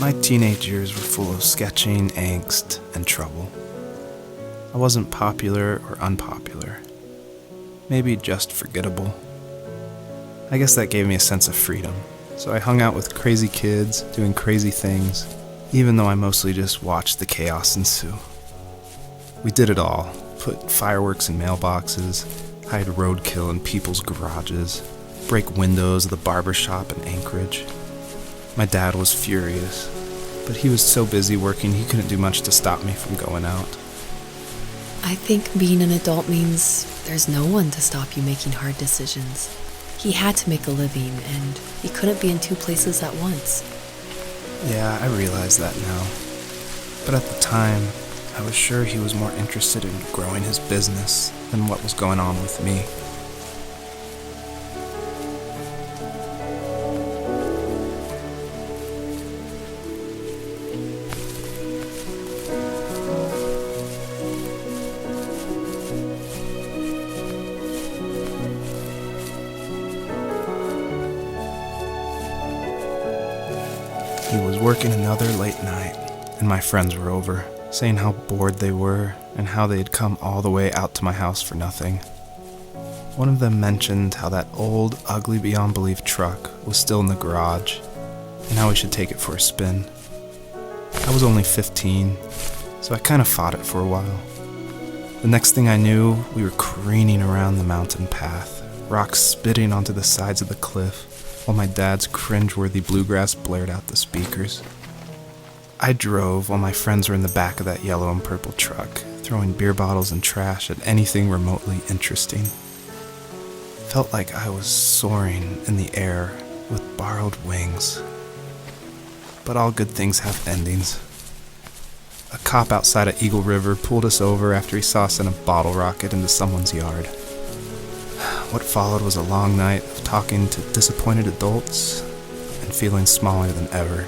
My teenage years were full of sketching, angst, and trouble. I wasn't popular or unpopular. Maybe just forgettable. I guess that gave me a sense of freedom, so I hung out with crazy kids, doing crazy things, even though I mostly just watched the chaos ensue. We did it all. Put fireworks in mailboxes, hide roadkill in people's garages, break windows of the barber shop in Anchorage. My dad was furious, but he was so busy working he couldn't do much to stop me from going out. I think being an adult means there's no one to stop you making hard decisions. He had to make a living, and he couldn't be in two places at once. Yeah, I realize that now. But at the time, I was sure he was more interested in growing his business than what was going on with me. He was working another late night, and my friends were over, saying how bored they were and how they had come all the way out to my house for nothing. One of them mentioned how that old, ugly beyond belief truck was still in the garage, and how we should take it for a spin. I was only 15, so I kind of fought it for a while. The next thing I knew, we were careening around the mountain path, rocks spitting onto the sides of the cliff, while my dad's cringeworthy bluegrass blared out the speakers. I drove while my friends were in the back of that yellow and purple truck, throwing beer bottles and trash at anything remotely interesting. Felt like I was soaring in the air with borrowed wings. But all good things have endings. A cop outside of Eagle River pulled us over after he saw us send a bottle rocket into someone's yard. What followed was a long night of talking to disappointed adults and feeling smaller than ever.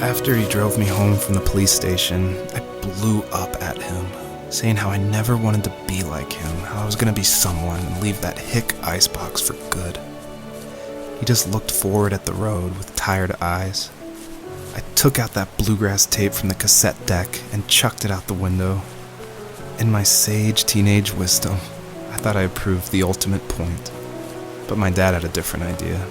After he drove me home from the police station, I blew up at him, saying how I never wanted to be like him, how I was going to be someone and leave that hick icebox for good. He just looked forward at the road with tired eyes. I took out that bluegrass tape from the cassette deck and chucked it out the window. In my sage teenage wisdom, I thought I had proved the ultimate point. But my dad had a different idea.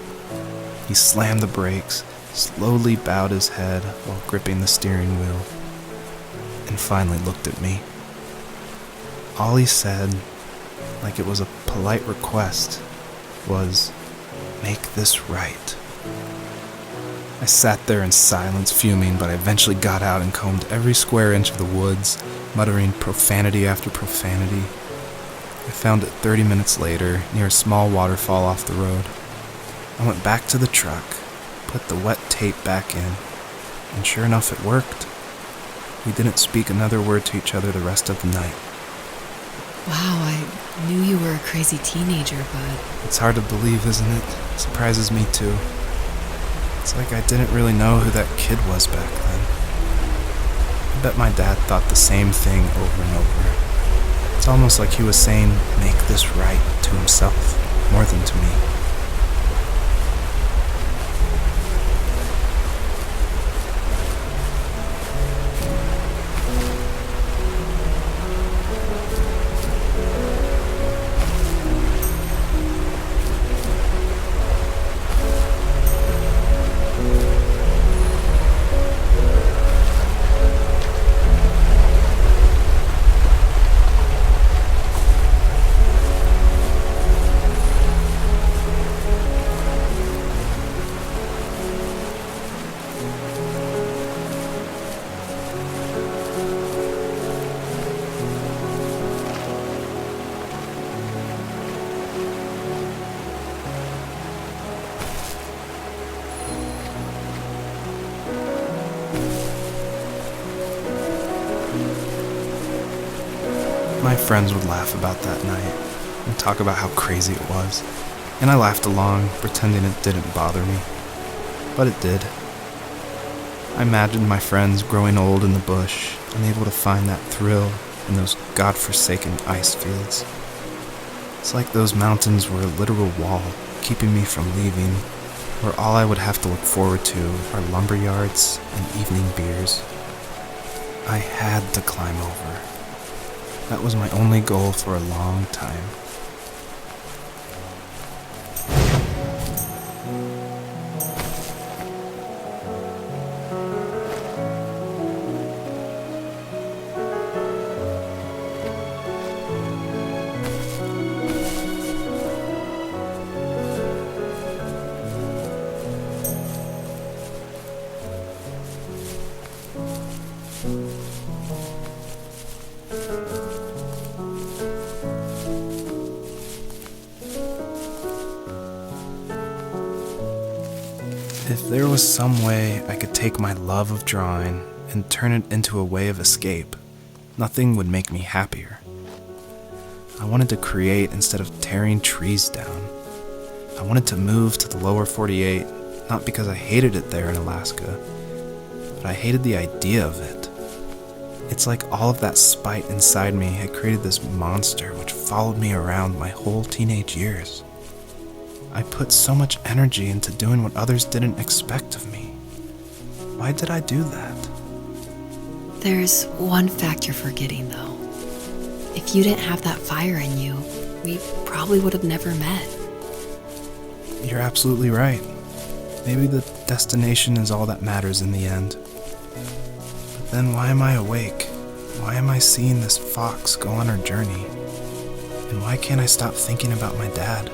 He slammed the brakes, slowly bowed his head while gripping the steering wheel, and finally looked at me. All he said, like it was a polite request, was, "Make this right." I sat there in silence, fuming, but I eventually got out and combed every square inch of the woods, muttering profanity after profanity. I found it 30 minutes later, near a small waterfall off the road. I went back to the truck, put the wet tape back in, and sure enough it worked. We didn't speak another word to each other the rest of the night. Wow, I knew you were a crazy teenager, but It's hard to believe, isn't it? Surprises me too. It's like I didn't really know who that kid was back then. I bet my dad thought the same thing over and over. It's almost like he was saying, "Make this right," to himself, more than to me. My friends would laugh about that night and talk about how crazy it was, and I laughed along, pretending it didn't bother me. But it did. I imagined my friends growing old in the bush, unable to find that thrill in those godforsaken ice fields. It's like those mountains were a literal wall, keeping me from leaving, where all I would have to look forward to are lumber yards and evening beers. I had to climb over. That was my only goal for a long time. If there was some way I could take my love of drawing and turn it into a way of escape, nothing would make me happier. I wanted to create instead of tearing trees down. I wanted to move to the lower 48, not because I hated it there in Alaska, but I hated the idea of it. It's like all of that spite inside me had created this monster which followed me around my whole teenage years. I put so much energy into doing what others didn't expect of me. Why did I do that? there's one fact you're forgetting, though. If you didn't have that fire in you, we probably would have never met. You're absolutely right. Maybe the destination is all that matters in the end. But then why am I awake? Why am I seeing this fox go on her journey? And why can't I stop thinking about my dad?